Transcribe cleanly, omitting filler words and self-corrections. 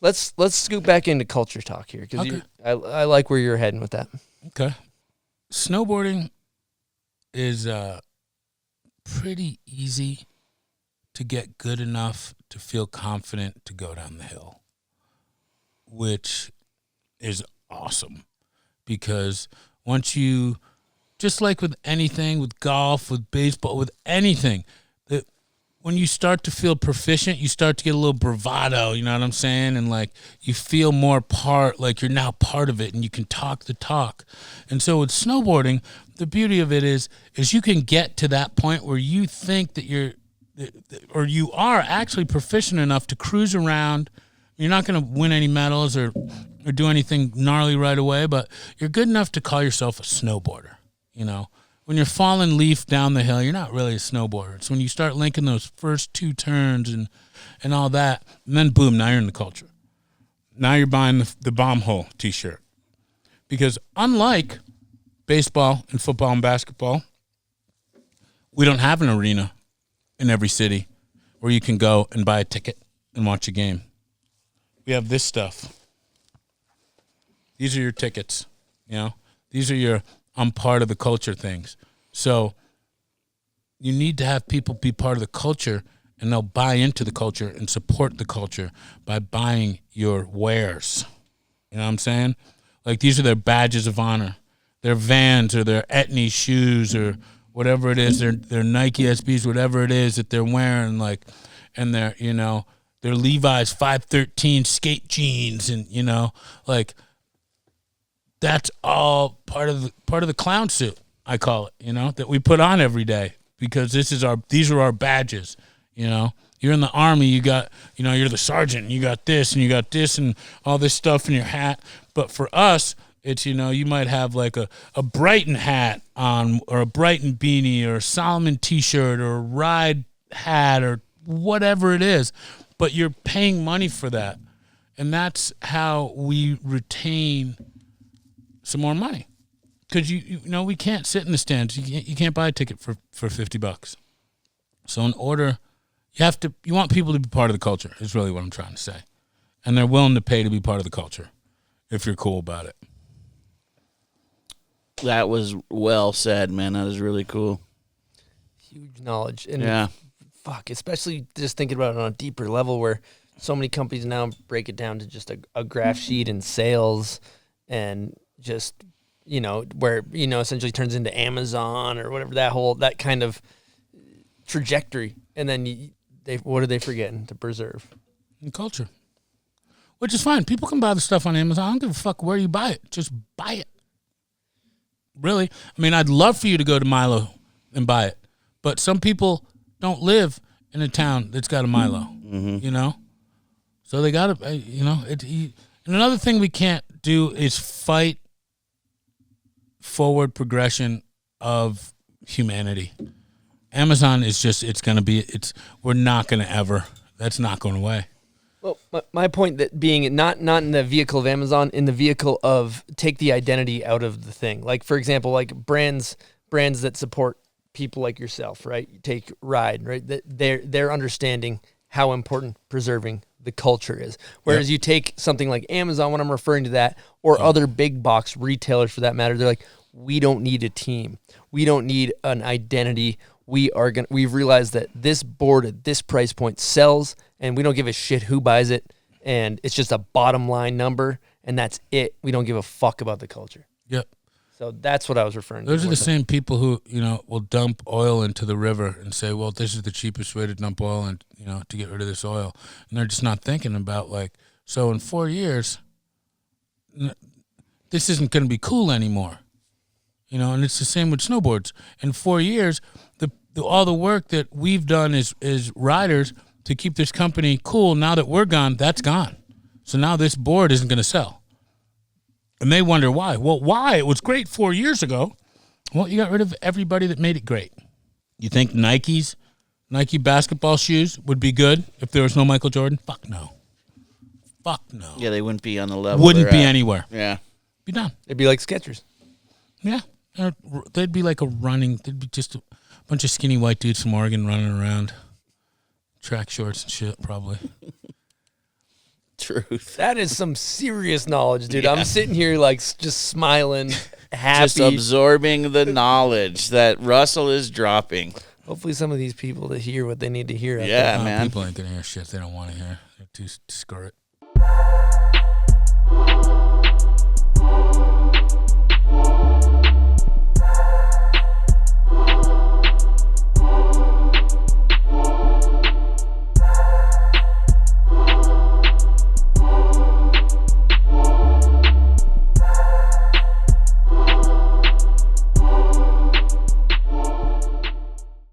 let's scoot back into culture talk here because Okay. I like where you're heading with that. Okay. Snowboarding is pretty easy to get good enough to feel confident to go down the hill, which is awesome because once you, just like with anything, with golf, with baseball, with anything, that when you start to feel proficient, you start to get a little bravado, you know what I'm saying? And like you feel more like you're now part of it and you can talk the talk. And so with snowboarding, the beauty of it is you can get to that point where you think that you are actually proficient enough to cruise around. You're not going to win any medals or do anything gnarly right away, but you're good enough to call yourself a snowboarder. You know, when you're falling leaf down the hill, you're not really a snowboarder. It's when you start linking those first two turns and all that, and then boom, now you're in the culture. Now you're buying the bomb hole T-shirt. Because unlike baseball and football and basketball, we don't have an arena in every city where you can go and buy a ticket and watch a game. We have this stuff. These are your tickets, you know. These are your I'm part of the culture things. So you need to have people be part of the culture, and they'll buy into the culture and support the culture by buying your wares. You know what I'm saying? Like these are their badges of honor, their Vans or their Etnies shoes or whatever it is, their Nike SBs, whatever it is that they're wearing, like, and their, you know, their Levi's 513 skate jeans, and you know, like that's all part of the clown suit, I call it, you know, that we put on every day because these are our badges, you know. You're in the Army, you got, you know, you're the sergeant, and you got this and you got this and all this stuff in your hat. But for us, it's, you know, you might have like a Brighton hat on or a Brighton beanie or a Solomon T-shirt or a Ride hat or whatever it is, but you're paying money for that. And that's how we retain some more money, because you know we can't sit in the stands. You can't buy a ticket for $50. So in order, you want people to be part of the culture. Is really what I'm trying to say, and they're willing to pay to be part of the culture if you're cool about it. That was well said, man. That is really cool. Huge knowledge, and yeah, fuck, especially just thinking about it on a deeper level, where so many companies now break it down to just a graph sheet and sales and just, you know, where, you know, essentially turns into Amazon or whatever, that kind of trajectory. And then what are they forgetting to preserve? The culture. Which is fine. People can buy the stuff on Amazon. I don't give a fuck where you buy it. Just buy it. Really. I mean, I'd love for you to go to Milo and buy it. But some people don't live in a town that's got a Milo, you know? So they got to, you know, and another thing we can't do is fight forward progression of humanity. Amazon is just, we're not going to ever, that's not going away. Well, my point that being not in the vehicle of Amazon, in the vehicle of take the identity out of the thing. Like, for example, like brands that support people like yourself, right? You take Ride, right? They're understanding how important preserving the culture is. Whereas you take something like Amazon, when I'm referring to that, or other big box retailers for that matter, they're like, we don't need a team. We don't need an identity. We've realized that this board at this price point sells, and we don't give a shit who buys it, and it's just a bottom line number, and that's it. We don't give a fuck about the culture. Yep. So that's what I was referring to. Those are the same people who, you know, will dump oil into the river and say, well, this is the cheapest way to dump oil and, you know, to get rid of this oil. And they're just not thinking about, like, so in 4 years, this isn't going to be cool anymore. You know, and it's the same with snowboards. In 4 years, all the work that we've done as riders to keep this company cool, now that we're gone, that's gone. So now this board isn't going to sell. And they wonder why. Well, why? It was great 4 years ago. Well, you got rid of everybody that made it great. You think Nike basketball shoes would be good if there was no Michael Jordan? Fuck no. Fuck no. Yeah, they wouldn't be on the level. Wouldn't be anywhere. Yeah. Be done. It'd be like Skechers. Yeah. They'd be like they'd be just a bunch of skinny white dudes from Oregon running around. Track shorts and shit, probably. truth. That is some serious knowledge, dude. I'm sitting here like just smiling, happy. Just absorbing the knowledge that Russell is dropping. Hopefully some of these people that hear what they need to hear. Yeah, man. People ain't gonna hear shit they don't want to hear. They're too screw it.